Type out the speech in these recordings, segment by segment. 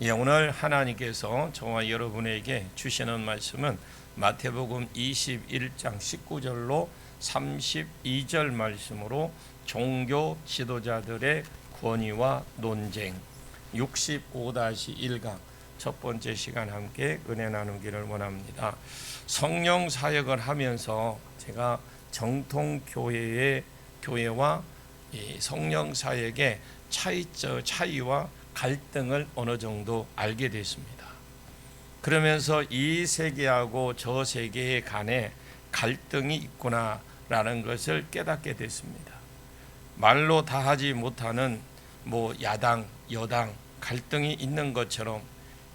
오늘 하나님께서 저와 여러분에게 주시는 말씀은 마태복음 21장 19절로 32절 말씀으로 종교 지도자들의 권위와 논쟁 65-1강 첫 번째 시간 함께 은혜 나누기를 원합니다. 성령 사역을 하면서 제가 정통 교회와 이 성령 사역의 차이와 갈등을 어느 정도 알게 됐습니다. 그러면서 이 세계하고 저 세계 간에 갈등이 있구나라는 것을 깨닫게 됐습니다. 말로 다 하지 못하는 야당, 여당 갈등이 있는 것처럼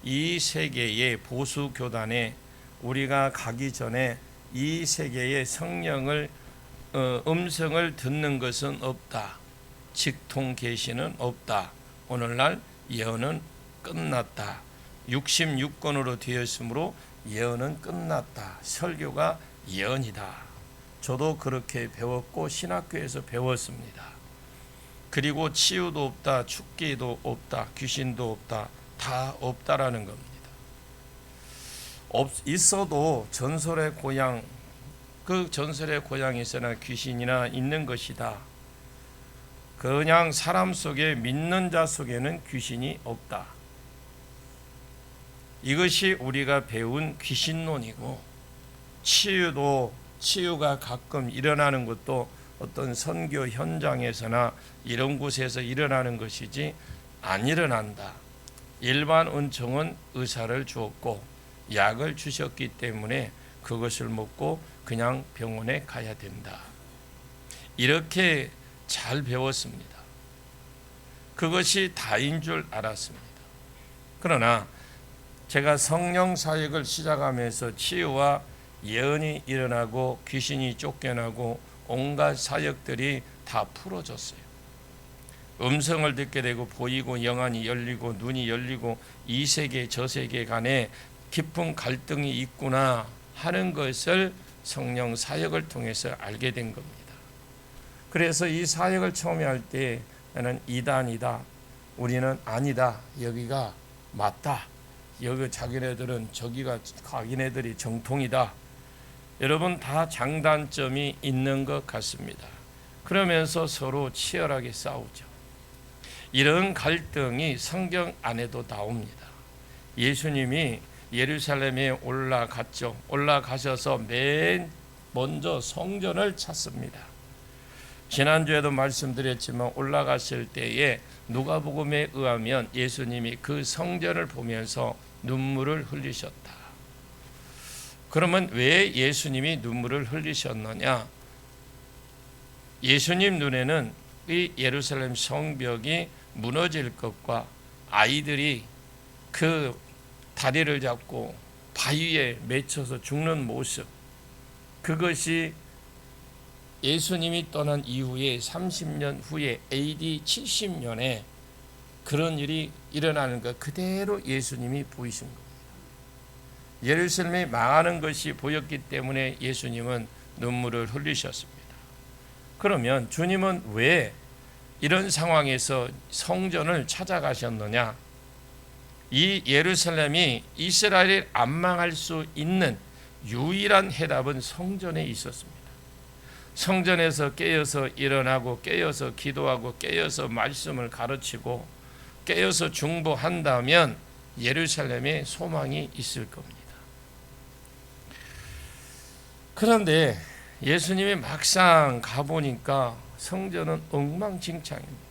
이 세계의 보수 교단에 우리가 가기 전에 이 세계의 성령을 음성을 듣는 것은 없다. 직통 계시는 없다. 오늘날 예언은 끝났다. 66권으로 되었으므로 예언은 끝났다. 설교가 예언이다. 저도 그렇게 배웠고 신학교에서 배웠습니다. 그리고 치유도 없다. 축기도 없다. 귀신도 없다. 다 없다라는 겁니다. 있어도 전설의 고향, 그 전설의 고향에서나 귀신이나 있는 것이다. 그냥 사람 속에 믿는 자 속에는 귀신이 없다. 이것이 우리가 배운 귀신론이고, 치유가 가끔 일어나는 것도 어떤 선교 현장에서나 이런 곳에서 일어나는 것이지 안 일어난다. 일반 은총은 의사를 주었고 약을 주셨기 때문에 그것을 먹고 그냥 병원에 가야 된다. 이렇게 잘 배웠습니다. 그것이 다인 줄 알았습니다. 그러나 제가 성령 사역을 시작하면서 치유와 예언이 일어나고 귀신이 쫓겨나고 온갖 사역들이 다 풀어졌어요. 음성을 듣게 되고 보이고 영안이 열리고 눈이 열리고 이 세계 저 세계 간에 깊은 갈등이 있구나 하는 것을 성령 사역을 통해서 알게 된 겁니다. 그래서 이 사역을 처음에 할 때 나는 이단이다. 우리는 아니다. 여기가 맞다. 여기 자기네들은 저기가 자기네들이 정통이다. 여러분 다 장단점이 있는 것 같습니다. 그러면서 서로 치열하게 싸우죠. 이런 갈등이 성경 안에도 나옵니다. 예수님이 예루살렘에 올라갔죠. 올라가셔서 맨 먼저 성전을 찾습니다. 지난주에도 말씀드렸지만 올라갔을 때에 누가복음에 의하면 예수님이 그 성전을 보면서 눈물을 흘리셨다. 그러면 왜 예수님이 눈물을 흘리셨느냐? 예수님 눈에는 이 예루살렘 성벽이 무너질 것과 아이들이 그 다리를 잡고 바위에 맺혀서 죽는 모습, 그것이 예수님이 떠난 이후에 30년 후에 AD 70년에 그런 일이 일어나는 것 그대로 예수님이 보이신 겁니다. 예루살렘이 망하는 것이 보였기 때문에 예수님은 눈물을 흘리셨습니다. 그러면 주님은 왜 이런 상황에서 성전을 찾아가셨느냐? 이 예루살렘이 이스라엘이 안 망할 수 있는 유일한 해답은 성전에 있었습니다. 성전에서 깨어서 일어나고 깨어서 기도하고 깨어서 말씀을 가르치고 깨어서 중보한다면 예루살렘에 소망이 있을 겁니다. 그런데 예수님이 막상 가보니까 성전은 엉망진창입니다.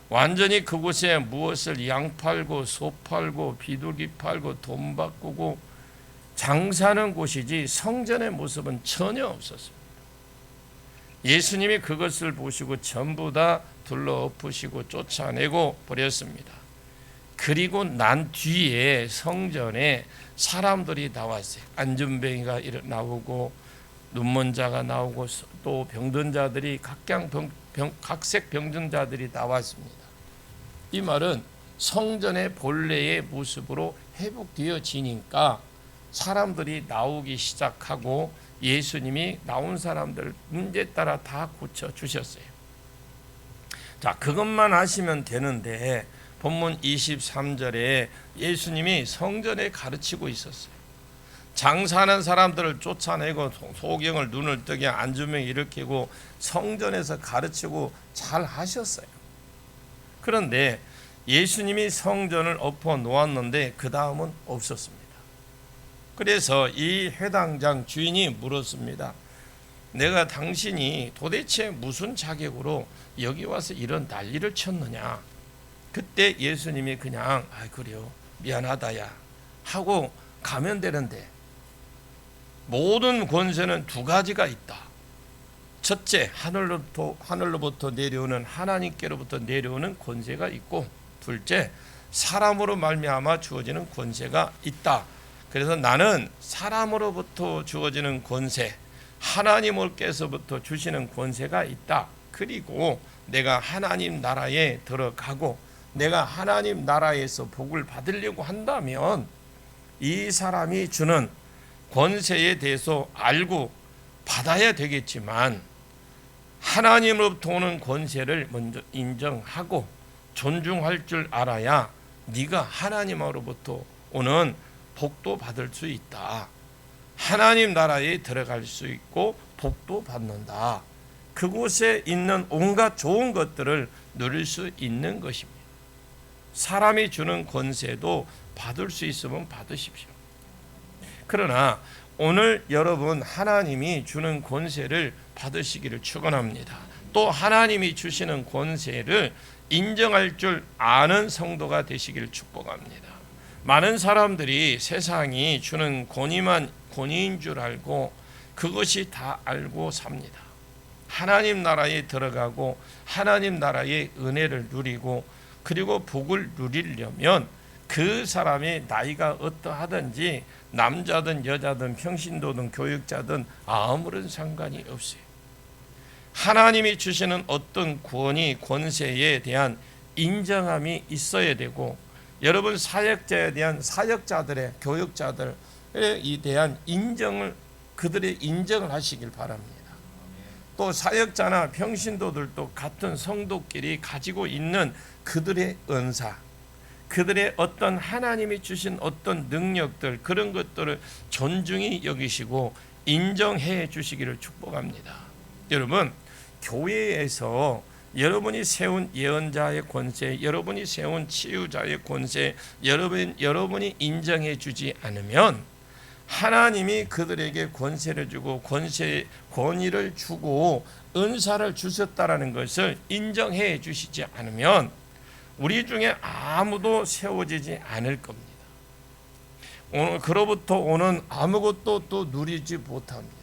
완전히 그곳에 무엇을 양 팔고 소 팔고 비둘기 팔고 돈 바꾸고 장사하는 곳이지 성전의 모습은 전혀 없었습니다. 예수님이 그것을 보시고 전부 다 둘러엎으시고 쫓아내고 버렸습니다. 그리고 난 뒤에 성전에 사람들이 나왔어요. 안전뱅이가 나오고 눈먼 자가 나오고 또 병든 자들이 각색 병든 자들이 나왔습니다. 이 말은 성전의 본래의 모습으로 회복되어지니까 사람들이 나오기 시작하고 예수님이 나온 사람들 문제 따라 다 고쳐주셨어요. 자, 그것만 하시면 되는데 본문 23절에 예수님이 성전에 가르치고 있었어요. 장사하는 사람들을 쫓아내고 소경을 눈을 뜨게 안주명 일으키고 성전에서 가르치고 잘 하셨어요. 그런데 예수님이 성전을 엎어 놓았는데 그 다음은 없었습니다. 그래서 이 회당장 주인이 물었습니다. 내가 당신이 도대체 무슨 자격으로 여기 와서 이런 난리를 쳤느냐. 그때 예수님이 그냥 그래요 미안하다야 하고 가면 되는데, 모든 권세는 두 가지가 있다. 첫째, 하늘로부터 내려오는 하나님께로부터 내려오는 권세가 있고, 둘째, 사람으로 말미암아 주어지는 권세가 있다. 그래서 나는 사람으로부터 주어지는 권세, 하나님께서부터 주시는 권세가 있다. 그리고 내가 하나님 나라에 들어가고 내가 하나님 나라에서 복을 받으려고 한다면 이 사람이 주는 권세에 대해서 알고 받아야 되겠지만, 하나님으로부터 오는 권세를 먼저 인정하고 존중할 줄 알아야 네가 하나님으로부터 오는 복도 받을 수 있다. 하나님 나라에 들어갈 수 있고 복도 받는다. 그곳에 있는 온갖 좋은 것들을 누릴 수 있는 것입니다. 사람이 주는 권세도 받을 수 있으면 받으십시오. 그러나 오늘 여러분 하나님이 주는 권세를 받으시기를 축원합니다. 또 하나님이 주시는 권세를 인정할 줄 아는 성도가 되시기를 축복합니다. 많은 사람들이 세상이 주는 권위만 권위인 줄 알고 그것이 다 알고 삽니다. 하나님 나라에 들어가고 하나님 나라의 은혜를 누리고 그리고 복을 누리려면 그 사람의 나이가 어떠하든지 남자든 여자든 평신도든 교육자든 아무런 상관이 없어요. 하나님이 주시는 어떤 권위, 권세에 대한 인정함이 있어야 되고, 여러분 사역자에 대한 사역자들의 교육자들에 대한 인정을 그들의 인정을 하시길 바랍니다. 또 사역자나 평신도들도 같은 성도끼리 가지고 있는 그들의 은사, 그들의 어떤 하나님이 주신 어떤 능력들, 그런 것들을 존중히 여기시고 인정해 주시기를 축복합니다. 여러분, 교회에서 여러분이 세운 예언자의 권세, 여러분이 세운 치유자의 권세, 여러분이 인정해 주지 않으면 하나님이 그들에게 권세를 주고 권위를 주고 은사를 주셨다라는 것을 인정해 주시지 않으면 우리 중에 아무도 세워지지 않을 겁니다. 오늘 그로부터 오는 아무것도 또 누리지 못합니다.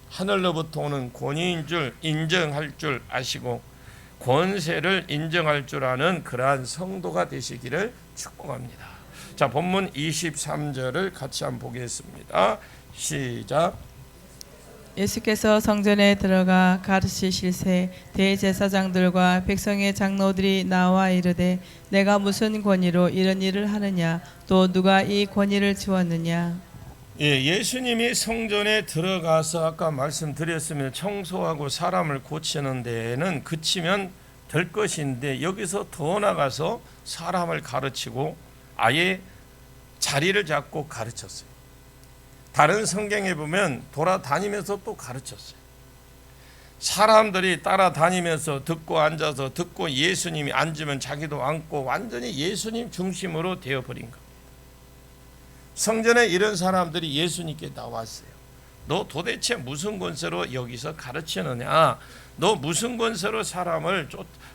하늘로부터 오는 권위인 줄 인정할 줄 아시고 권세를 인정할 줄 아는 그러한 성도가 되시기를 축복합니다. 자, 본문 23절을 같이 한번 보겠습니다. 시작. 예수께서 성전에 들어가 가르치실새 대제사장들과 백성의 장로들이 나와 이르되 내가 무슨 권위로 이런 일을 하느냐, 또 누가 이 권위를 주었느냐. 예수님이 성전에 들어가서 아까 말씀드렸으면 청소하고 사람을 고치는 데에는 그치면 될 것인데, 여기서 더 나가서 사람을 가르치고 아예 자리를 잡고 가르쳤어요. 다른 성경에 보면 돌아다니면서 또 가르쳤어요. 사람들이 따라다니면서 듣고 앉아서 듣고 예수님이 앉으면 자기도 앉고 완전히 예수님 중심으로 되어버린 겁니다. 성전에 이런 사람들이 예수님께 나왔어요. 너 도대체 무슨 권세로 여기서 가르치느냐? 너 무슨 권세로 사람을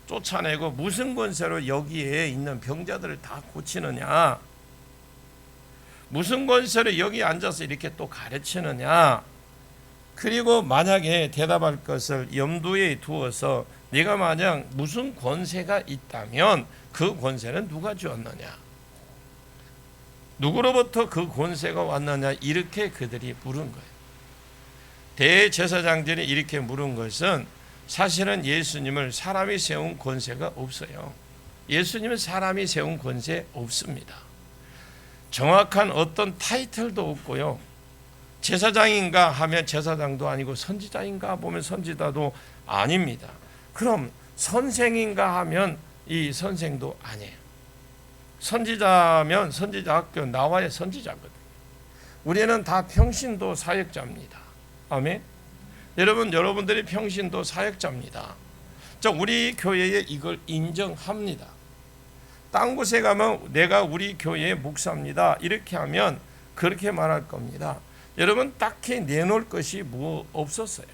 쫓아내고 무슨 권세로 여기에 있는 병자들을 다 고치느냐? 무슨 권세로 여기 앉아서 이렇게 또 가르치느냐? 그리고 만약에 대답할 것을 염두에 두어서 네가 만약 무슨 권세가 있다면 그 권세는 누가 주었느냐? 누구로부터 그 권세가 왔느냐? 이렇게 그들이 물은 거예요. 대제사장들이 이렇게 물은 것은 사실은 예수님을 사람이 세운 권세가 없어요. 예수님은 사람이 세운 권세 없습니다. 정확한 어떤 타이틀도 없고요. 제사장인가 하면 제사장도 아니고 선지자인가 보면 선지자도 아닙니다. 그럼 선생인가 하면 이 선생도 아니에요. 선지자면 선지자 학교 나와야 선지자거든요. 우리는 다 평신도 사역자입니다. 아멘. 여러분들이 평신도 사역자입니다. 자, 우리 교회에 이걸 인정합니다. 딴 곳에 가면 내가 우리 교회의 목사입니다, 이렇게 하면 그렇게 말할 겁니다. 여러분, 딱히 내놓을 것이 뭐 없었어요.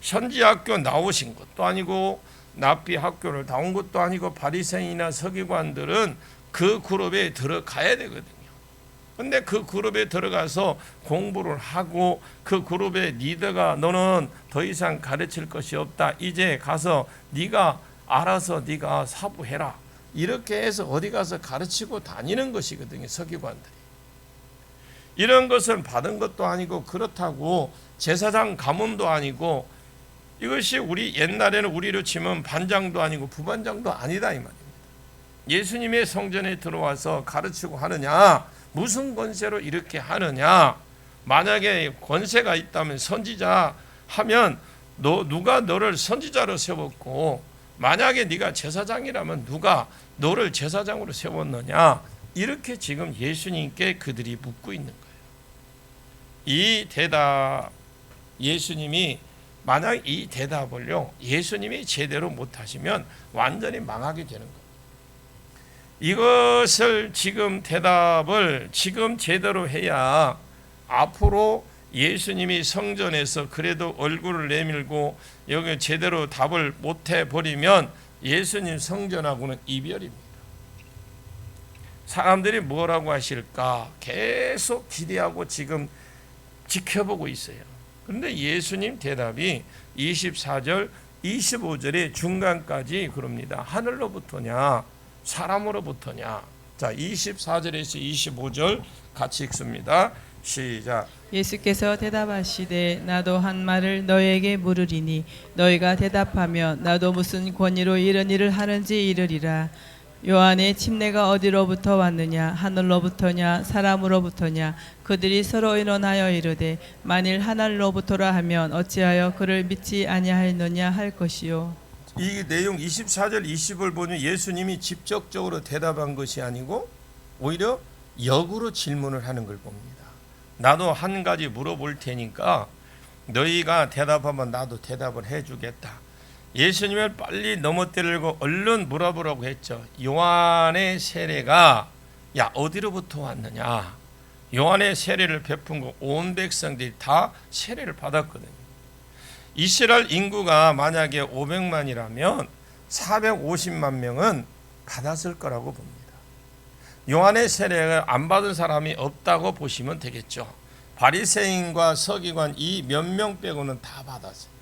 선지학교 나오신 것도 아니고 납비 학교를 나온 것도 아니고 바리새인이나 서기관들은 그 그룹에 들어가야 되거든요. 근데 그 그룹에 들어가서 공부를 하고 그 그룹의 리더가 너는 더 이상 가르칠 것이 없다, 이제 가서 네가 알아서 네가 사부해라, 이렇게 해서 어디 가서 가르치고 다니는 것이거든요. 서기관들이 이런 것을 받은 것도 아니고, 그렇다고 제사장 가문도 아니고, 이것이 우리 옛날에는 우리로 치면 반장도 아니고 부반장도 아니다 이 말입니다. 예수님의 성전에 들어와서 가르치고 하느냐, 무슨 권세로 이렇게 하느냐. 만약에 권세가 있다면 선지자 하면 누가 너를 선지자로 세웠고, 만약에 네가 제사장이라면 누가 너를 제사장으로 세웠느냐, 이렇게 지금 예수님께 그들이 묻고 있는 거예요. 이 대답, 예수님이 만약 이 대답을요 예수님이 제대로 못하시면 완전히 망하게 되는 거예요. 이것을 지금 대답을 지금 제대로 해야 앞으로 예수님이 성전에서 그래도 얼굴을 내밀고 여기 제대로 답을 못해 버리면 예수님 성전하고는 이별입니다. 사람들이 뭐라고 하실까 계속 기대하고 지금 지켜보고 있어요. 그런데 예수님 대답이 24절 25절의 중간까지 그럽니다. 하늘로부터냐 사람으로부터냐. 자, 24절에서 25절 같이 읽습니다. 시작. 예수께서 대답하시되 나도 한 말을 너희에게 물으리니 너희가 대답하면 나도 무슨 권위로 이런 일을 하는지 이르리라. 요한의 침례가 어디로부터 왔느냐, 하늘로부터냐 사람으로부터냐. 그들이 서로 의논하여 이르되 만일 하늘로부터라 하면 어찌하여 그를 믿지 아니하였느냐 할 것이요. 이 내용 24절 20을 보니 예수님이 직접적으로 대답한 것이 아니고 오히려 역으로 질문을 하는 걸 봅니다. 나도 한 가지 물어볼 테니까 너희가 대답하면 나도 대답을 해주겠다. 예수님을 빨리 넘어뜨리고 얼른 물어보라고 했죠. 요한의 세례가 야 어디로부터 왔느냐. 요한의 세례를 베푼 거 온 백성들이 다 세례를 받았거든요. 이스라엘 인구가 만약에 500만이라면 450만 명은 받았을 거라고 봅니다. 요한의 세례를 안 받은 사람이 없다고 보시면 되겠죠. 바리새인과 서기관 이 몇 명 빼고는 다 받았어요.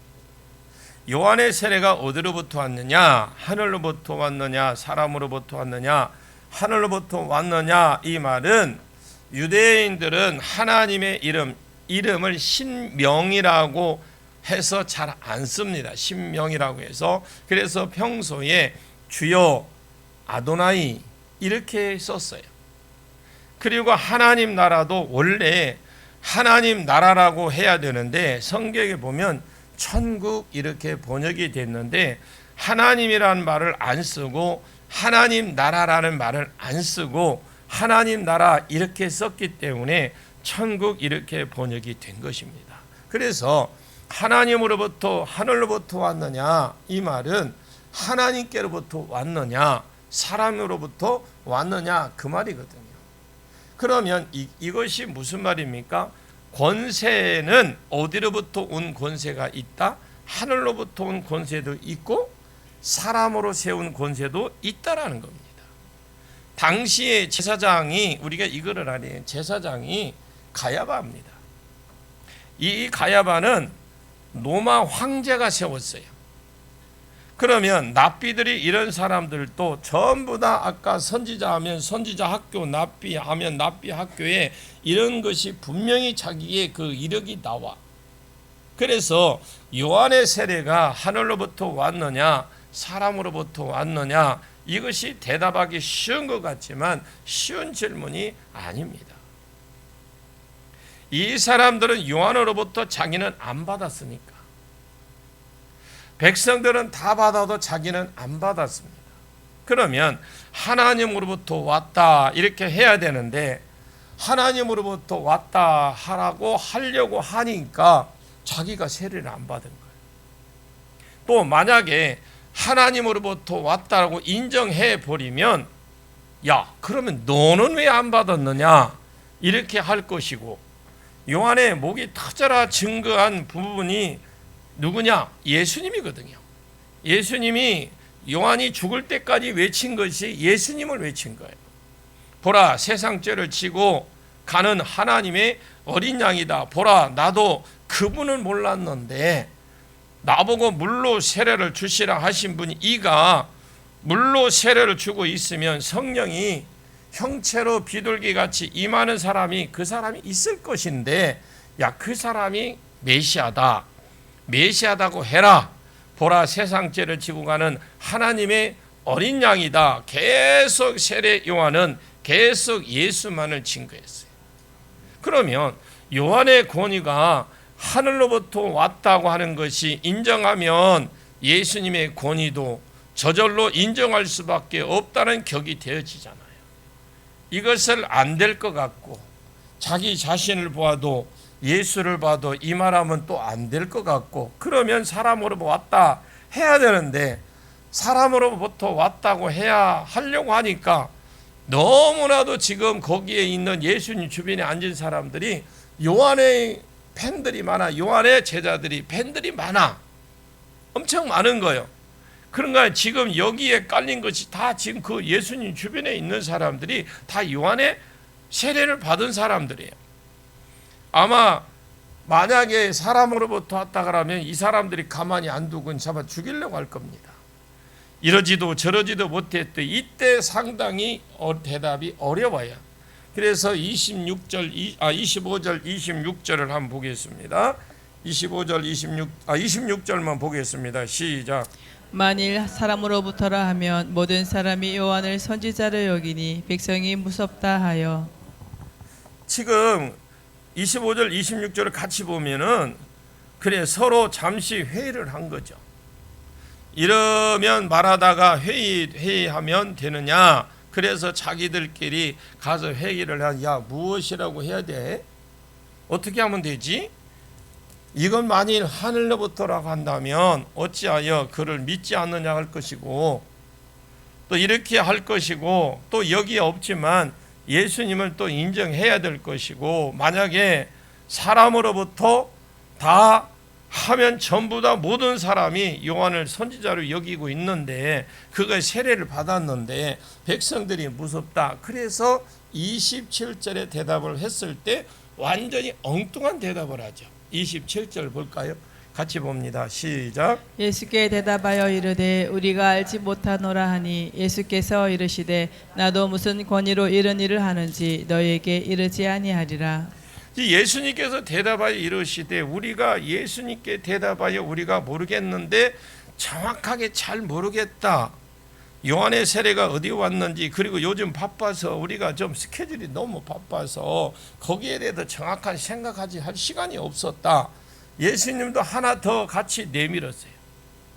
요한의 세례가 어디로부터 왔느냐, 하늘로부터 왔느냐, 사람으로부터 왔느냐. 하늘로부터 왔느냐 이 말은 유대인들은 하나님의 이름을 신명이라고 해서 잘 안 씁니다. 신명이라고 해서. 그래서 평소에 주여 아도나이 이렇게 썼어요. 그리고 하나님 나라도 원래 하나님 나라라고 해야 되는데 성경에 보면 천국 이렇게 번역이 됐는데 하나님이라는 말을 안 쓰고 하나님 나라라는 말을 안 쓰고 하나님 나라 이렇게 썼기 때문에 천국 이렇게 번역이 된 것입니다. 그래서 하나님으로부터 하늘로부터 왔느냐 이 말은 하나님께로부터 왔느냐 사람으로부터 왔느냐 그 말이거든요. 그러면 이것이 무슨 말입니까? 권세는 어디로부터 온 권세가 있다? 하늘로부터 온 권세도 있고 사람으로 세운 권세도 있다라는 겁니다. 당시에 제사장이 우리가 이거를 알아요. 제사장이 가야바입니다. 이 가야바는 로마 황제가 세웠어요. 그러면 납비들이 이런 사람들도 전부 다 아까 선지자 하면 선지자 학교, 납비 하면 납비 학교에 이런 것이 분명히 자기의 그 이력이 나와. 그래서 요한의 세례가 하늘로부터 왔느냐 사람으로부터 왔느냐 이것이 대답하기 쉬운 것 같지만 쉬운 질문이 아닙니다. 이 사람들은 요한으로부터 자기는 안 받았으니까 백성들은 다 받아도 자기는 안 받았습니다. 그러면 하나님으로부터 왔다 이렇게 해야 되는데 하나님으로부터 왔다 하려고 하니까 자기가 세례를 안 받은 거예요. 또 만약에 하나님으로부터 왔다라고 인정해 버리면 야, 그러면 너는 왜 안 받았느냐 이렇게 할 것이고, 요한의 목이 터져라 증거한 부분이 누구냐? 예수님이거든요. 예수님이 요한이 죽을 때까지 외친 것이 예수님을 외친 거예요. 보라, 세상 죄를 지고 가는 하나님의 어린 양이다. 보라, 나도 그분을 몰랐는데 나보고 물로 세례를 주시라 하신 분이 이가 물로 세례를 주고 있으면 성령이 형체로 비둘기같이 임하는 사람이 그 사람이 있을 것인데, 야, 그 사람이 메시아다, 메시아다고 해라. 보라, 세상 죄를 지고 가는 하나님의 어린 양이다. 계속 세례 요한은 계속 예수만을 증거했어요. 그러면 요한의 권위가 하늘로부터 왔다고 하는 것이 인정하면 예수님의 권위도 저절로 인정할 수밖에 없다는 격이 되어지잖아요. 이것을 안 될 것 같고 자기 자신을 보아도 예수를 봐도 이 말하면 또 안 될 것 같고, 그러면 사람으로부터 왔다 해야 되는데 사람으로부터 왔다고 해야 하려고 하니까 너무나도 지금 거기에 있는 예수님 주변에 앉은 사람들이 요한의 팬들이 많아. 요한의 제자들이 팬들이 많아. 엄청 많은 거예요. 그런가 지금 여기에 깔린 것이 다 지금 그 예수님 주변에 있는 사람들이 다 요한의 세례를 받은 사람들이에요. 아마 만약에 사람으로부터 왔다 그러면 이 사람들이 가만히 안 두고 잡아 죽이려고 할 겁니다. 이러지도 저러지도 못했대. 이때 상당히 대답이 어려워요. 그래서 25절 26절을 한번 보겠습니다. 26절만 보겠습니다. 시작. 만일 사람으로부터라 하면 모든 사람이 요한을 선지자로 여기니 백성이 무섭다 하여. 지금 25절 26절을 같이 보면은 그래 서로 잠시 회의를 한 거죠. 이러면 말하다가 회의하면 되느냐? 그래서 자기들끼리 가서 회의를 한, 야, 무엇이라고 해야 돼? 어떻게 하면 되지? 이건 만일 하늘로부터라고 한다면 어찌하여 그를 믿지 않느냐 할 것이고, 또 이렇게 할 것이고, 또 여기에 없지만 예수님을 또 인정해야 될 것이고, 만약에 사람으로부터 다 하면 전부 다 모든 사람이 요한을 선지자로 여기고 있는데 그가 세례를 받았는데 백성들이 무섭다. 그래서 27절에 대답을 했을 때 완전히 엉뚱한 대답을 하죠. 27절 볼까요? 같이 봅니다. 시작. 예수께 대답하여 이르되 우리가 알지 못하노라 하니 예수께서 이르시되 나도 무슨 권위로 이런 일을 하는지 너희에게 이르지 아니하리라. 예수님께서 대답하여 이르시되 우리가 예수님께 대답하여 우리가 모르겠는데 정확하게 잘 모르겠다. 요한의 세례가 어디 왔는지, 그리고 요즘 바빠서 우리가 좀 스케줄이 너무 바빠서 거기에 대해서 정확한 생각하지 할 시간이 없었다. 예수님도 하나 더 같이 내밀었어요.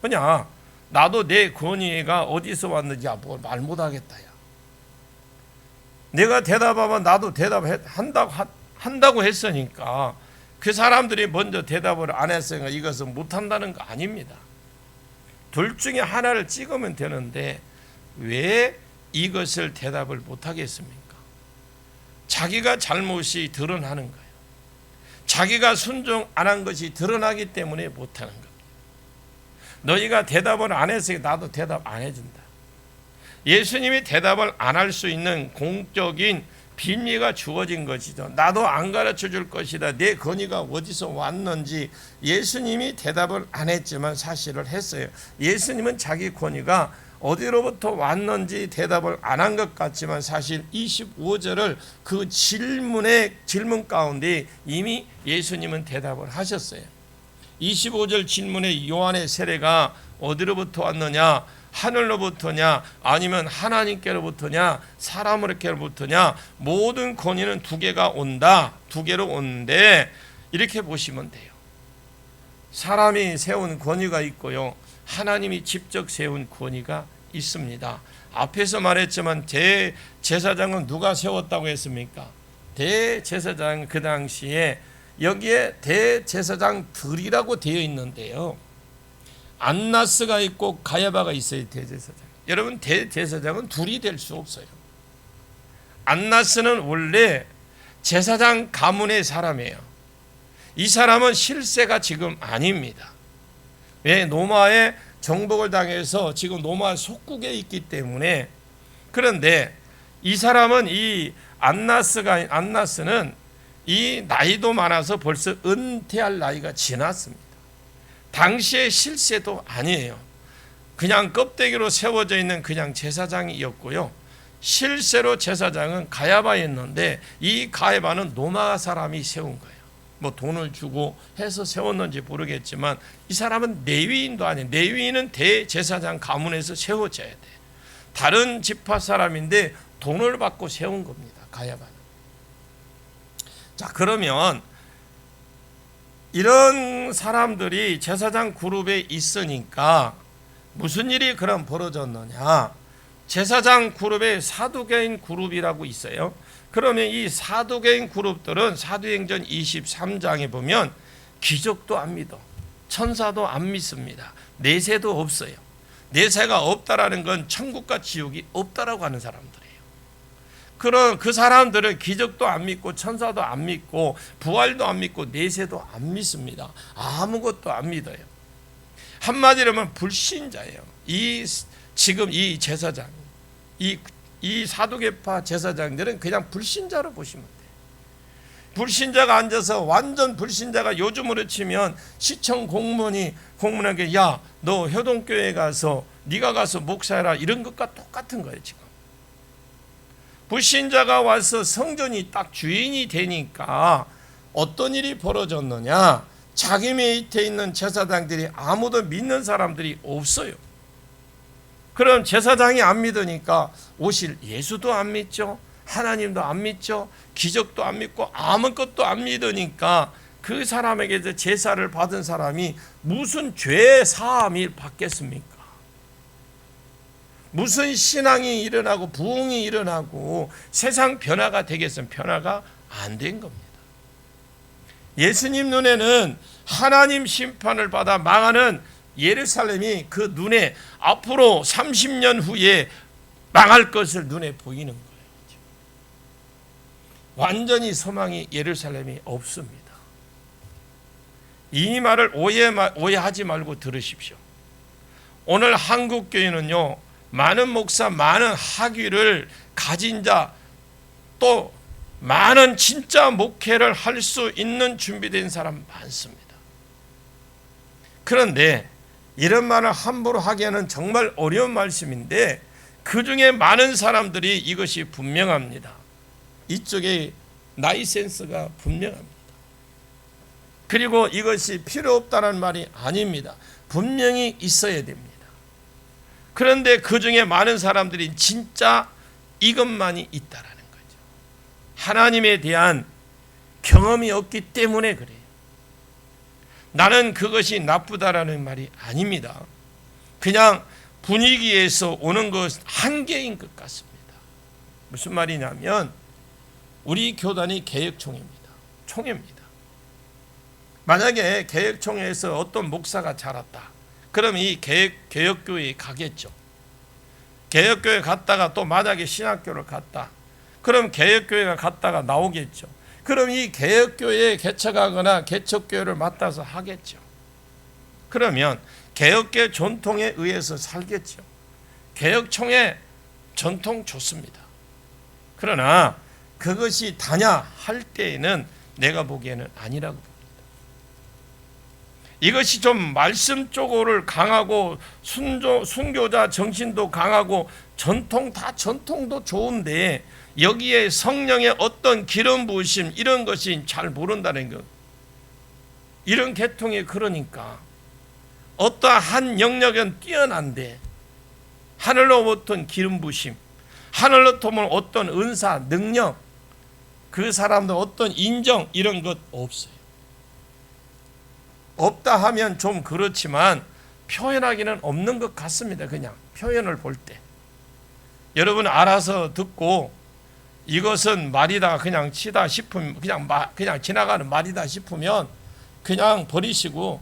그냥 나도 내 권위가 어디서 왔는지 뭐 말 못하겠다. 야. 내가 대답하면 나도 대답한다고 했으니까 그 사람들이 먼저 대답을 안 했으니까 이것은 못한다는 거 아닙니다. 둘 중에 하나를 찍으면 되는데 왜 이것을 대답을 못하겠습니까? 자기가 잘못이 드러나는 거예요. 자기가 순종 안 한 것이 드러나기 때문에 못하는 겁니다. 너희가 대답을 안 했으니까 나도 대답 안 해준다. 예수님이 대답을 안 할 수 있는 공적인 빈리가 주어진 것이죠. 나도 안 가르쳐 줄 것이다. 내 권위가 어디서 왔는지 예수님이 대답을 안 했지만 사실을 했어요. 예수님은 자기 권위가 어디로부터 왔는지 대답을 안 한 것 같지만 사실 25절을 그 질문 가운데 이미 예수님은 대답을 하셨어요. 25절 질문에 요한의 세례가 어디로부터 왔느냐, 하늘로부터냐 아니면 하나님께로부터냐 사람으로부터냐, 모든 권위는 두 개가 온다. 두 개로 오는데 이렇게 보시면 돼요. 사람이 세운 권위가 있고요, 하나님이 직접 세운 권위가 있습니다. 앞에서 말했지만 대제사장은 누가 세웠다고 했습니까? 대제사장 그 당시에 여기에 대제사장들이라고 되어 있는데요. 안나스가 있고 가야바가 있어요. 대제사장. 여러분 대제사장은 둘이 될 수 없어요. 안나스는 원래 제사장 가문의 사람이에요. 이 사람은 실세가 지금 아닙니다. 왜? 로마의 정복을 당해서 지금 로마 속국에 있기 때문에. 그런데 이 사람은 이 안나스는 이 나이도 많아서 벌써 은퇴할 나이가 지났습니다. 당시의 실세도 아니에요. 그냥 껍데기로 세워져 있는 그냥 제사장이었고요. 실제로 제사장은 가야바였는데 이 가야바는 로마 사람이 세운 거예요. 뭐 돈을 주고 해서 세웠는지 모르겠지만 이 사람은 레위인도 아니에요. 레위인은 대제사장 가문에서 세워져야 돼. 다른 지파 사람인데 돈을 받고 세운 겁니다. 가야바는. 자, 그러면 이런 사람들이 제사장 그룹에 있으니까 무슨 일이 그럼 벌어졌느냐? 제사장 그룹에 사두개인 그룹이라고 있어요. 그러면 이 사두개인 그룹들은 사도행전 23장에 보면 기적도 안 믿어, 천사도 안 믿습니다. 내세도 없어요. 내세가 없다라는 건 천국과 지옥이 없다라고 하는 사람들이에요. 그런 그 사람들은 기적도 안 믿고 천사도 안 믿고 부활도 안 믿고 내세도 안 믿습니다. 아무것도 안 믿어요. 한마디로 하면 불신자예요. 지금 이 제사장, 이 사두개파 제사장들은 그냥 불신자로 보시면 돼요. 불신자가 앉아서 완전 불신자가 요즘으로 치면 시청 공무원에게 야, 너 효동교회 가서 네가 가서 목사해라 이런 것과 똑같은 거예요. 지금 불신자가 와서 성전이 딱 주인이 되니까 어떤 일이 벌어졌느냐? 자기 밑에 있는 제사장들이 아무도 믿는 사람들이 없어요. 그럼 제사장이 안 믿으니까 오실 예수도 안 믿죠. 하나님도 안 믿죠. 기적도 안 믿고 아무것도 안 믿으니까 그 사람에게 제사를 받은 사람이 무슨 죄 사함이 받겠습니까? 무슨 신앙이 일어나고 부흥이 일어나고 세상 변화가 되겠으면 변화가 안 된 겁니다. 예수님 눈에는 하나님 심판을 받아 망하는 예루살렘이 그 눈에 앞으로 30년 후에 망할 것을 눈에 보이는 거예요. 완전히 소망이 예루살렘이 없습니다. 이 말을 오해하지 말고 들으십시오. 오늘 한국교회는요, 많은 목사, 많은 학위를 가진 자, 또 많은 진짜 목회를 할 수 있는 준비된 사람 많습니다. 그런데 이런 말을 함부로 하기에는 정말 어려운 말씀인데 그 중에 많은 사람들이 이것이 분명합니다. 이쪽에 나이 센스가 분명합니다. 그리고 이것이 필요 없다는 말이 아닙니다. 분명히 있어야 됩니다. 그런데 그 중에 많은 사람들이 진짜 이것만이 있다라는 거죠. 하나님에 대한 경험이 없기 때문에 그래요. 나는 그것이 나쁘다라는 말이 아닙니다. 그냥 분위기에서 오는 것 한계인 것 같습니다. 무슨 말이냐면 우리 교단이 개혁총회입니다. 총회입니다. 만약에 개혁총회에서 어떤 목사가 자랐다. 그럼 이 개혁교회에 가겠죠. 개혁교회 갔다가 또 만약에 신학교를 갔다. 그럼 개혁교회가 갔다가 나오겠죠. 그럼 이 개혁교회에 개척하거나 개척교회를 맡아서 하겠죠. 그러면 개혁교회 전통에 의해서 살겠죠. 개혁총회 전통 좋습니다. 그러나 그것이 다냐 할 때에는 내가 보기에는 아니라고 봅니다. 이것이 좀 말씀 쪽으로 강하고 순교자 정신도 강하고 전통 다 전통도 좋은데 여기에 성령의 어떤 기름 부으심 이런 것이 잘 모른다는 것. 이런 계통이 그러니까 어떠한 영역은 뛰어난데 하늘로부터 기름 부으심, 하늘로부터 어떤 은사, 능력, 그 사람들 어떤 인정 이런 것 없어요. 없다 하면 좀 그렇지만 표현하기는 없는 것 같습니다. 그냥 표현을 볼 때. 여러분 알아서 듣고 이것은 말이다 그냥 치다 싶으면 그냥 지나가는 말이다 싶으면 그냥 버리시고,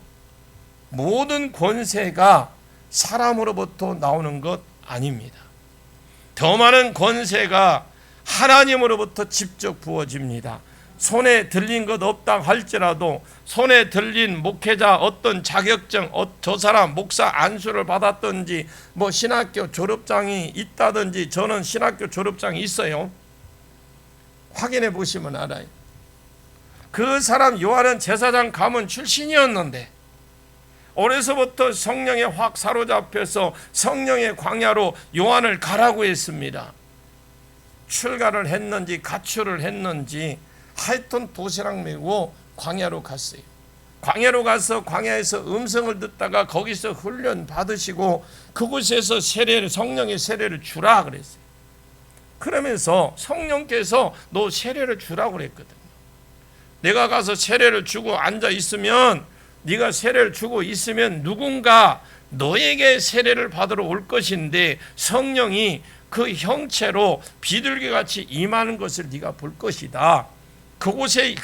모든 권세가 사람으로부터 나오는 것 아닙니다. 더 많은 권세가 하나님으로부터 직접 부어집니다. 손에 들린 것 없다 할지라도 손에 들린 목회자 어떤 자격증, 저 사람 목사 안수를 받았든지 뭐 신학교 졸업장이 있다든지, 저는 신학교 졸업장이 있어요. 확인해 보시면 알아요. 그 사람 요한은 제사장 가문 출신이었는데 어려서부터 성령에 확 사로잡혀서 성령의 광야로 요한을 가라고 했습니다. 출가를 했는지 가출을 했는지 하여튼 도시락 메고 광야로 갔어요. 광야로 가서 광야에서 음성을 듣다가 거기서 훈련 받으시고 그곳에서 세례를, 성령의 세례를 주라 그랬어요. 그러면서 성령께서 너 세례를 주라고 그랬거든요. 내가 가서 세례를 주고 앉아 있으면, 네가 세례를 주고 있으면 누군가 너에게 세례를 받으러 올 것인데 성령이 그 형체로 비둘기같이 임하는 것을 네가 볼 것이다. 그곳에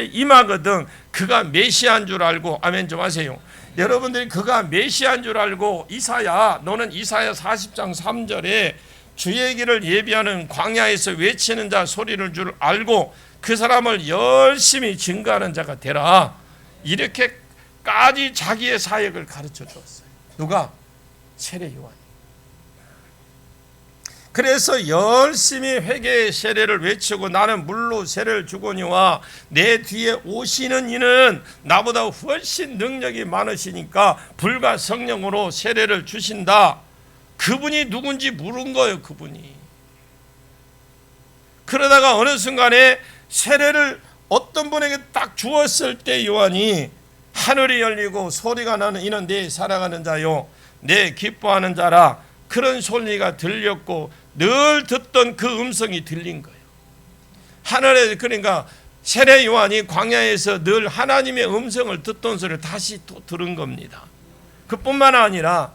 임하거든 그가 메시아인 줄 알고, 아멘 좀 하세요. 여러분들이 그가 메시아인 줄 알고, 이사야, 너는 이사야 40장 3절에 주의 길을 예비하는 광야에서 외치는 자 소리를 줄 알고 그 사람을 열심히 증거하는 자가 되라. 이렇게까지 자기의 사역을 가르쳐 주었어요. 누가? 세례 요한이. 그래서 열심히 회개의 세례를 외치고 나는 물로 세례를 주거니와 내 뒤에 오시는 이는 나보다 훨씬 능력이 많으시니까 불과 성령으로 세례를 주신다. 그분이 누군지 물은 거예요. 그분이. 그러다가 어느 순간에 세례를 어떤 분에게 딱 주었을 때 요한이 하늘이 열리고 소리가 나는 이는 내 사랑하는 자요 내 기뻐하는 자라, 그런 소리가 들렸고 늘 듣던 그 음성이 들린 거예요. 하늘에, 그러니까 세례 요한이 광야에서 늘 하나님의 음성을 듣던 소리를 다시 또 들은 겁니다. 그뿐만 아니라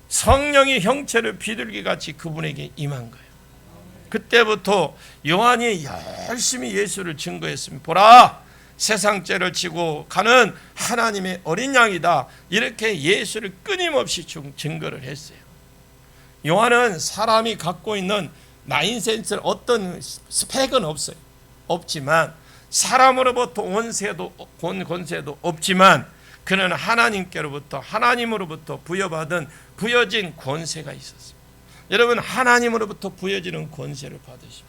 성령이 형체를 비둘기같이 그분에게 임한 거예요. 그때부터 요한이 열심히 예수를 증거했습니다. 보라, 세상 죄를 지고 가는 하나님의 어린 양이다. 이렇게 예수를 끊임없이 증거를 했어요. 요한은 사람이 갖고 있는 나인센스 어떤 스펙은 없어요. 없지만 사람으로부터 권세도 없지만 그는 하나님께로부터, 하나님으로부터 부여진 권세가 있었습니다. 여러분, 하나님으로부터 부여지는 권세를 받으십시오.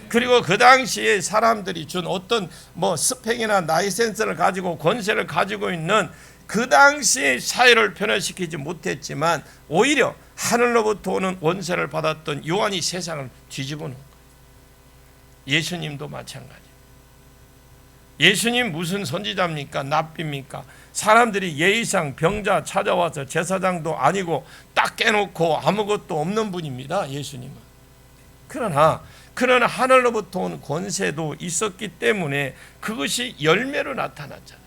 그리고 그 당시에 사람들이 준 어떤 스펙이나 나이센스를 가지고 권세를 가지고 있는 그 당시 사회를 변화시키지 못했지만 오히려 하늘로부터 오는 원세를 받았던 요한이 세상을 뒤집어 놓은 거예요. 예수님도 마찬가지예요. 예수님 무슨 선지자입니까? 납비입니까? 사람들이 예의상 병자 찾아와서 제사장도 아니고 딱 깨놓고 아무것도 없는 분입니다. 예수님은. 그러나 그는 하늘로부터 온 권세도 있었기 때문에 그것이 열매로 나타났잖아요.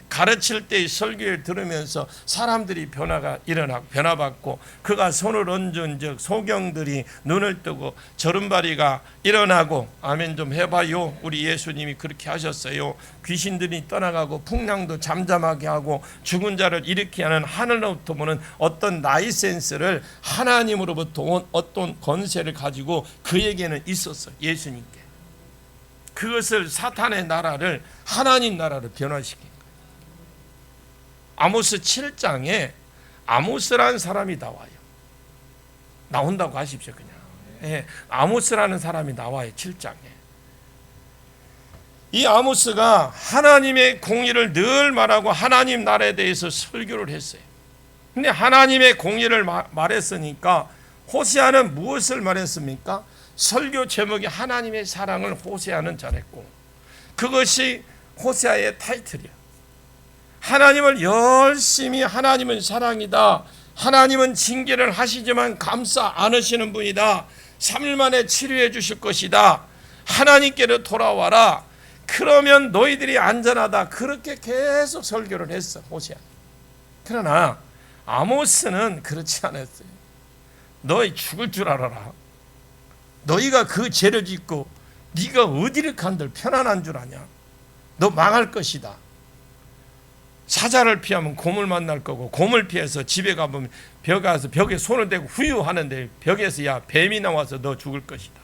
가르칠 때의 설교를 들으면서 사람들이 변화받고 그가 손을 얹은 즉 소경들이 눈을 뜨고 저른바리가 일어나고, 아멘 좀 해봐요. 우리 예수님이 그렇게 하셨어요. 귀신들이 떠나가고 풍랑도 잠잠하게 하고 죽은 자를 일으키게 하는 하늘로부터 오는 어떤 라이센스를 하나님으로부터 온 어떤 권세를 가지고 그에게는 있었어요. 예수님께. 그것을 사탄의 나라를 하나님 나라로 변화시킨 거예요. 아모스 7장에 아모스라는 사람이 나온다고 하십시오. 그냥 아모스라는 사람이 나와요. 7장에. 이 아모스가 하나님의 공의를 늘 말하고 하나님 나라에 대해서 설교를 했어요. 근데 하나님의 공의를 말했으니까 호세아는 무엇을 말했습니까? 설교 제목이 하나님의 사랑을 호세아는 잘했고, 그것이 호세아의 타이틀이야. 하나님을 열심히, 하나님은 사랑이다, 하나님은 징계를 하시지만 감싸 안으시는 분이다, 3일 만에 치료해 주실 것이다, 하나님께로 돌아와라, 그러면 너희들이 안전하다. 그렇게 계속 설교를 했어, 호세아. 그러나 아모스는 그렇지 않았어요. 너희 죽을 줄 알아라. 너희가 그 죄를 짓고 네가 어디를 간들 편안한 줄 아냐. 너 망할 것이다. 사자를 피하면 곰을 만날 거고, 곰을 피해서 집에 가보면 벽에 손을 대고 후유하는데 벽에서 야 뱀이 나와서 너 죽을 것이다.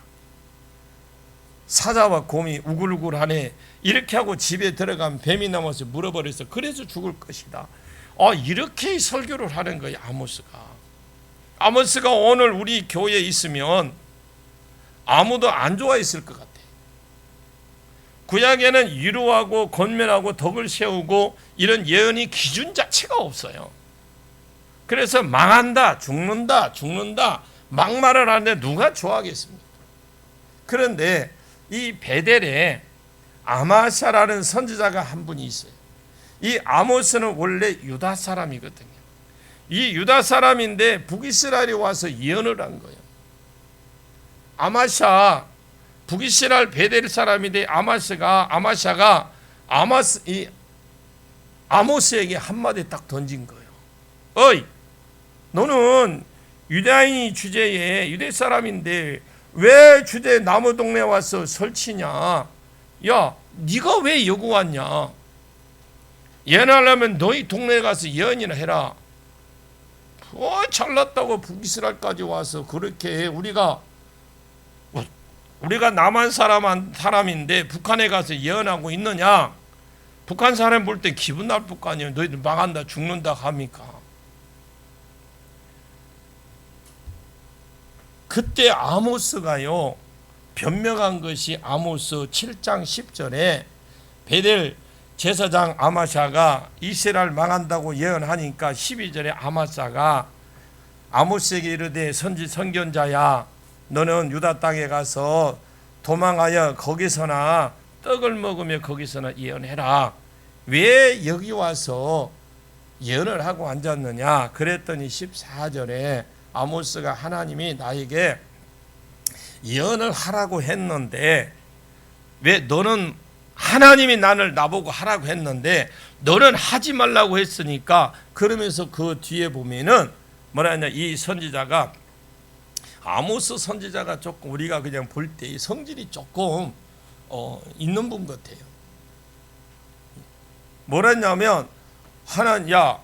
사자와 곰이 우글우글하네. 이렇게 하고 집에 들어가면 뱀이 나와서 물어버려서 그래서 죽을 것이다. 이렇게 설교를 하는 거예요. 아모스가 오늘 우리 교회에 있으면 아무도 안 좋아했을 것 같아요. 구약에는 위로하고 권면하고 덕을 세우고 이런 예언이 기준 자체가 없어요. 그래서 망한다, 죽는다 막말을 하는데 누가 좋아하겠습니까? 그런데 이 베델에 아마샤라는 선지자가 한 분이 있어요. 이 아모스는 원래 유다 사람이거든요. 이 유다 사람인데 북이스라엘에 와서 예언을 한 거예요. 아마샤 북이스라엘 베델 사람인데 아마샤가 아모스에게 한마디 딱 던진 거예요. 어이, 너는 유다인이 주제에 유대 사람인데 왜 주제 나무 동네 와서 설치냐? 야, 네가 왜 여기 왔냐? 예언하려면 너희 동네에 가서 예언이나 해라. 잘났다고 북이스라엘까지 와서 그렇게 우리가 남한 사람인데 북한에 가서 예언하고 있느냐? 북한 사람 볼 때 기분 나쁠 거 아니에요. 너희들 망한다, 죽는다 합니까? 그때 아모스가요 변명한 것이 아모스 7장 10절에 베델 제사장 아마샤가 이스라엘 망한다고 예언하니까 12절에 아마샤가 아모스에게 이르되 선견자야, 너는 유다 땅에 가서 도망하여 거기서나 떡을 먹으며 거기서나 예언해라. 왜 여기 와서 예언을 하고 앉았느냐? 그랬더니 14절에 아모스가 하나님이 나에게 예언을 하라고 했는데 왜 너는 하나님이 나보고 하라고 했는데 너는 하지 말라고 했으니까, 그러면서 그 뒤에 보면은 뭐라 하냐, 이 선지자가 아모스 선지자가 조금 우리가 그냥 볼 때 성질이 조금 있는 분 같아요. 뭐라 했냐면 야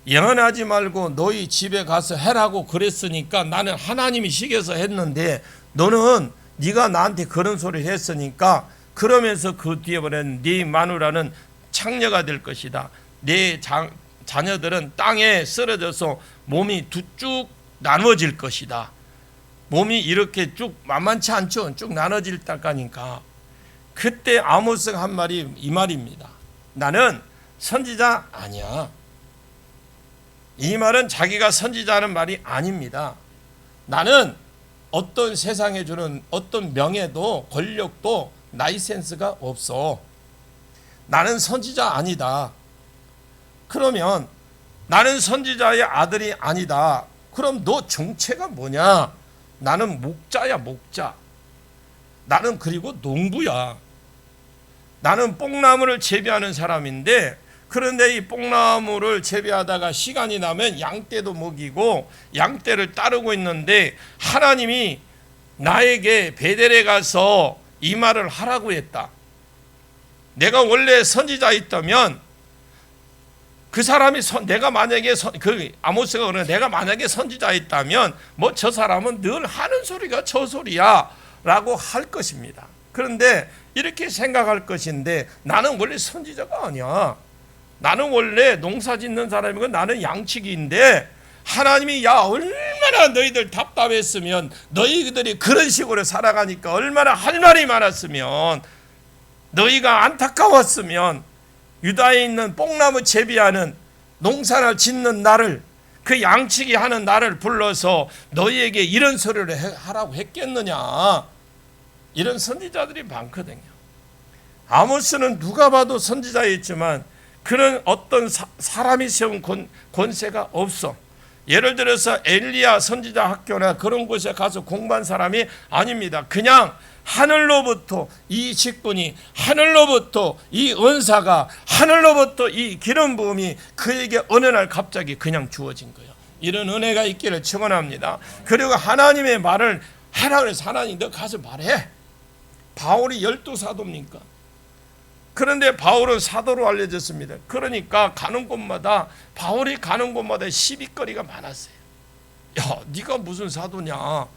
예언하지 말고 너희 집에 가서 해라고 그랬으니까 나는 하나님이 시켜서 했는데 너는 네가 나한테 그런 소리를 했으니까, 그러면서 그 뒤에 보면 네 마누라는 창녀가 될 것이다. 네 자녀들은 땅에 쓰러져서 몸이 두 쭉 나눠질 것이다. 몸이 이렇게 쭉 만만치 않죠. 쭉 나눠질 거니까. 그때 아모스가 한 말이 이 말입니다. 나는 선지자 아니야. 이 말은 자기가 선지자하는 말이 아닙니다. 나는 어떤 세상에 주는 어떤 명예도 권력도 라이센스가 없어. 나는 선지자 아니다. 그러면 나는 선지자의 아들이 아니다. 그럼 너 정체가 뭐냐? 나는 목자야, 목자. 나는 그리고 농부야. 나는 뽕나무를 재배하는 사람인데, 그런데 이 뽕나무를 재배하다가 시간이 나면 양떼도 먹이고 양떼를 따르고 있는데 하나님이 나에게 베델에 가서 이 말을 하라고 했다. 내가 원래 선지자였다면 그 사람이 내가 만약에 아모스가 그러는 내가 만약에 선지자였다면 뭐 저 사람은 늘 하는 소리가 저 소리야라고 할 것입니다. 그런데 이렇게 생각할 것인데 나는 원래 선지자가 아니야. 나는 원래 농사 짓는 사람이고 나는 양치기인데 하나님이 야 얼마나 너희들 답답했으면, 너희들이 그런 식으로 살아가니까 얼마나 할 말이 많았으면, 너희가 안타까웠으면 유다에 있는 뽕나무 재배하는 농사를 짓는 나를, 그 양치기 하는 나를 불러서 너희에게 이런 소리를 하라고 했겠느냐. 이런 선지자들이 많거든요. 아모스는 누가 봐도 선지자였지만 그런 어떤 사람이 세운 권세가 없어. 예를 들어서 엘리야 선지자 학교나 그런 곳에 가서 공부한 사람이 아닙니다. 그냥 하늘로부터 이 직분이, 하늘로부터 이 은사가, 하늘로부터 이 기름 부음이 그에게 어느 날 갑자기 그냥 주어진 거예요. 이런 은혜가 있기를 축원합니다. 그리고 하나님의 말을 하라 그래서 하나님 너 가서 말해. 바울이 12사도입니까? 그런데 바울은 사도로 알려졌습니다. 그러니까 가는 곳마다 바울이 가는 곳마다 시비거리가 많았어요. 야, 네가 무슨 사도냐?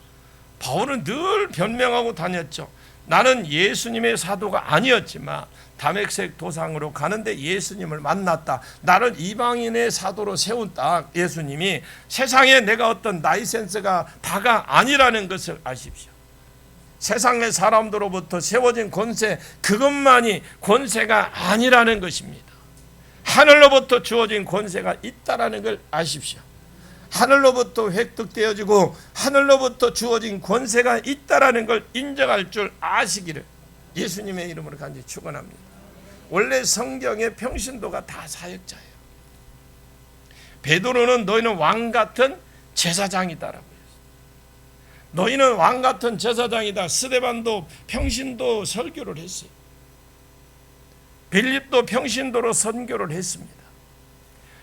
바울은 늘 변명하고 다녔죠. 나는 예수님의 사도가 아니었지만 다메섹 도상으로 가는데 예수님을 만났다. 나를 이방인의 사도로 세운다. 예수님이 세상에 내가 어떤 라이센스가 다가 아니라는 것을 아십시오. 세상의 사람들로부터 세워진 권세, 그것만이 권세가 아니라는 것입니다. 하늘로부터 주어진 권세가 있다라는 걸 아십시오. 하늘로부터 획득되어지고 하늘로부터 주어진 권세가 있다라는 걸 인정할 줄 아시기를 예수님의 이름으로 간절히 축원합니다. 원래 성경의 평신도가 다 사역자예요. 베드로는 너희는 왕 같은 제사장이다라고 했어요. 너희는 왕 같은 제사장이다. 스데반도 평신도 설교를 했어요. 빌립도 평신도로 선교를 했습니다.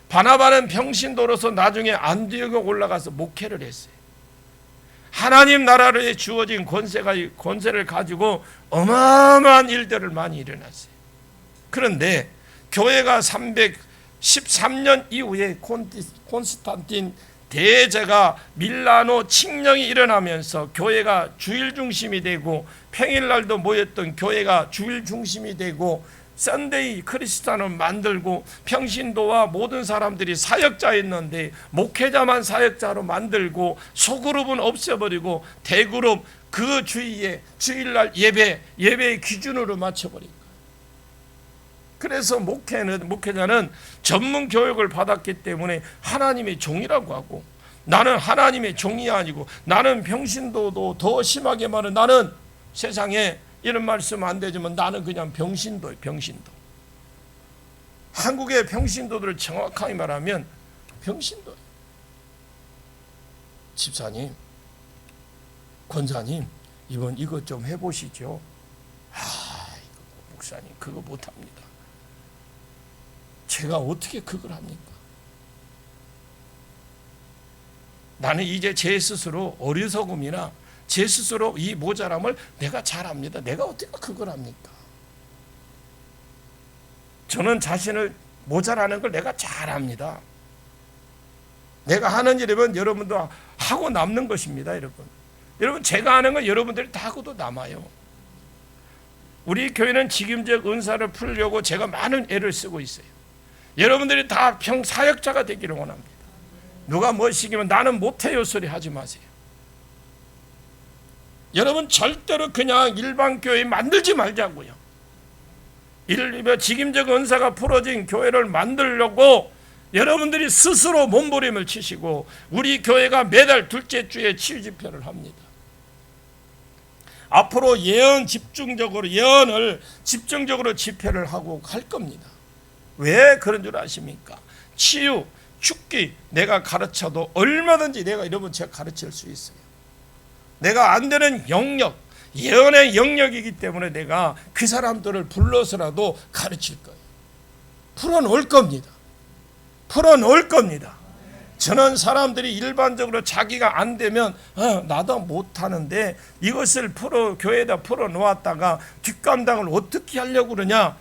바나바는 평신도로서 나중에 안디옥에 올라가서 목회를 했어요. 하나님 나라에 주어진 권세를 가지고 어마어마한 일들을 많이 일어났어요. 그런데 교회가 313년 이후에 콘스탄틴 대제가 밀라노 칙령이 일어나면서 교회가 주일 중심이 되고 평일날도 모였던 교회가 주일 중심이 되고 썬데이 크리스찬을 만들고 평신도와 모든 사람들이 사역자였는데 목회자만 사역자로 만들고 소그룹은 없애버리고 대그룹 그 주위에 주일날 예배의 기준으로 맞춰버린 거예요. 그래서 목회자는 전문 교육을 받았기 때문에 하나님의 종이라고 하고 나는 하나님의 종이 아니고 나는 평신도도 더 심하게 말해 나는 세상에 이런 말씀 안 되지만 나는 그냥 병신도예요. 병신도. 한국의 병신도들을 정확하게 말하면 병신도예요. 집사님, 권사님 이번 이것 좀 해보시죠. 목사님 그거 못합니다. 제가 어떻게 그걸 합니까? 나는 이제 제 스스로 어리석음이나 제 스스로 이 모자람을 내가 잘 압니다. 내가 어떻게 그걸 합니까? 저는 자신을 모자라는 걸 내가 잘 압니다. 내가 하는 일이면 여러분도 하고 남는 것입니다. 여러분 제가 하는 건 여러분들이 다 하고도 남아요. 우리 교회는 직임적 은사를 풀려고 제가 많은 애를 쓰고 있어요. 여러분들이 다 사역자가 되기를 원합니다. 누가 뭐 시키면 나는 못해요 소리 하지 마세요. 여러분 절대로 그냥 일반 교회 만들지 말자고요. 직임적 은사가 풀어진 교회를 만들려고 여러분들이 스스로 몸부림을 치시고 우리 교회가 매달 둘째 주에 치유 집회를 합니다. 앞으로 예언을 집중적으로 집회를 하고 갈 겁니다. 왜 그런 줄 아십니까? 치유, 죽기 내가 가르쳐도 얼마든지 내가 제가 가르칠 수 있어요. 내가 안 되는 영역, 예언의 영역이기 때문에 내가 그 사람들을 불러서라도 가르칠 거예요. 풀어놓을 겁니다. 저는 사람들이 일반적으로 자기가 안 되면 나도 못하는데 이것을 교회에다 풀어놓았다가 뒷감당을 어떻게 하려고 그러냐.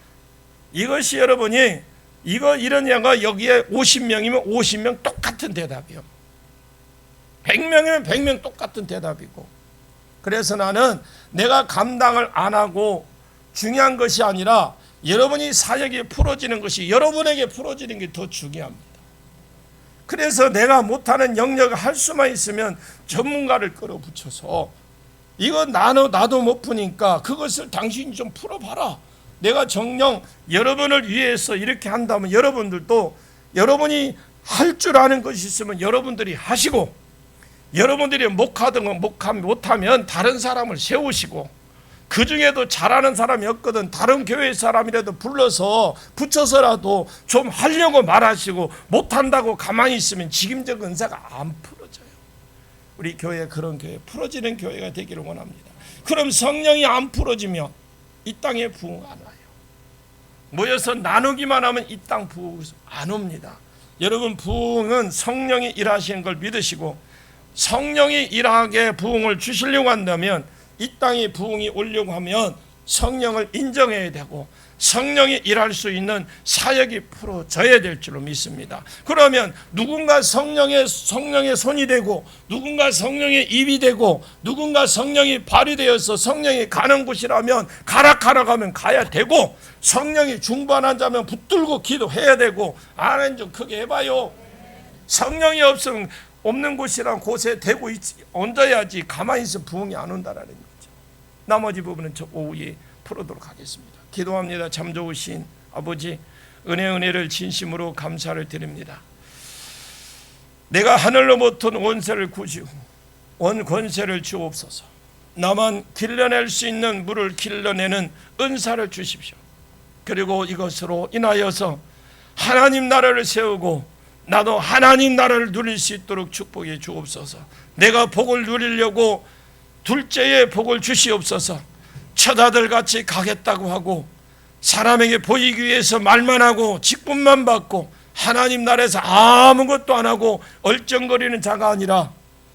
이것이 여러분이 이런 얘가 여기에 50명이면 50명 똑같은 대답이요. 100명이면 100명 똑같은 대답이고. 그래서 나는 내가 감당을 안 하고 중요한 것이 아니라 여러분이 사역이 풀어지는 것이 여러분에게 풀어지는 게 더 중요합니다. 그래서 내가 못하는 영역을 할 수만 있으면 전문가를 끌어붙여서 이거 나도 못 푸니까 그것을 당신이 좀 풀어봐라. 내가 정녕 여러분을 위해서 이렇게 한다면 여러분들도 여러분이 할 줄 아는 것이 있으면 여러분들이 하시고 여러분들이 못하면 다른 사람을 세우시고 그 중에도 잘하는 사람이 없거든 다른 교회 사람이라도 불러서 붙여서라도 좀 하려고 말하시고 못한다고 가만히 있으면 직임적 은사가 안 풀어져요. 우리 교회 그런 교회 풀어지는 교회가 되기를 원합니다. 그럼 성령이 안 풀어지면 이 땅에 부흥 안 와요. 모여서 나누기만 하면 이 땅 부흥 안 옵니다. 여러분, 부흥은 성령이 일하시는 걸 믿으시고 성령이 일하게 부흥을 주시려고 한다면, 이 땅에 부흥이 오려고 하면 성령을 인정해야 되고 성령이 일할 수 있는 사역이 풀어져야 될 줄로 믿습니다. 그러면 누군가 성령의 손이 되고 누군가 성령의 입이 되고 누군가 성령이 발이 되어서 성령이 가는 곳이라면 가라 가면 가야 되고, 성령이 중보하는 자면 붙들고 기도해야 되고. 아멘 좀 크게 해봐요. 성령이 없는 곳이란 곳에 대고 얹어야지 가만히 있어 부흥이 안 온다라는 거죠. 나머지 부분은 저 오후에 풀어도록 하겠습니다. 기도합니다. 참 좋으신 아버지, 은혜를 진심으로 감사를 드립니다. 내가 하늘로부터 원세를 구시고 원 권세를 주옵소서. 나만 길러낼 수 있는 물을 길러내는 은사를 주십시오. 그리고 이것으로 인하여서 하나님 나라를 세우고 나도 하나님 나라를 누릴 수 있도록 축복해 주옵소서. 내가 복을 누리려고 둘째의 복을 주시옵소서. 처자들같이 가겠다고 하고 사람에게 보이기 위해서 말만 하고 직분만 받고 하나님 나라에서 아무것도 안 하고 얼쩡거리는 자가 아니라,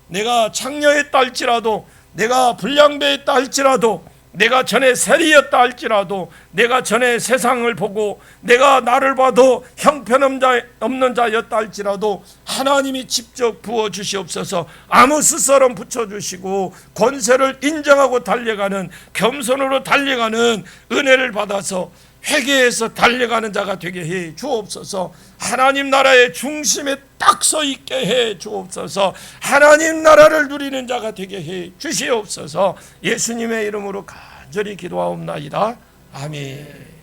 내가 창녀였다 할지라도, 내가 불량배였다 할지라도, 내가 전에 세리였다 할지라도, 내가 전에 세상을 보고 내가 나를 봐도 형편없는 자였다 할지라도 하나님이 직접 부어주시옵소서. 아무 스스럼 붙여주시고 권세를 인정하고 달려가는, 겸손으로 달려가는 은혜를 받아서 회개해서 달려가는 자가 되게 해 주옵소서. 하나님 나라의 중심에 딱 서 있게 해 주옵소서. 하나님 나라를 누리는 자가 되게 해 주시옵소서. 예수님의 이름으로 간절히 기도하옵나이다. 아멘.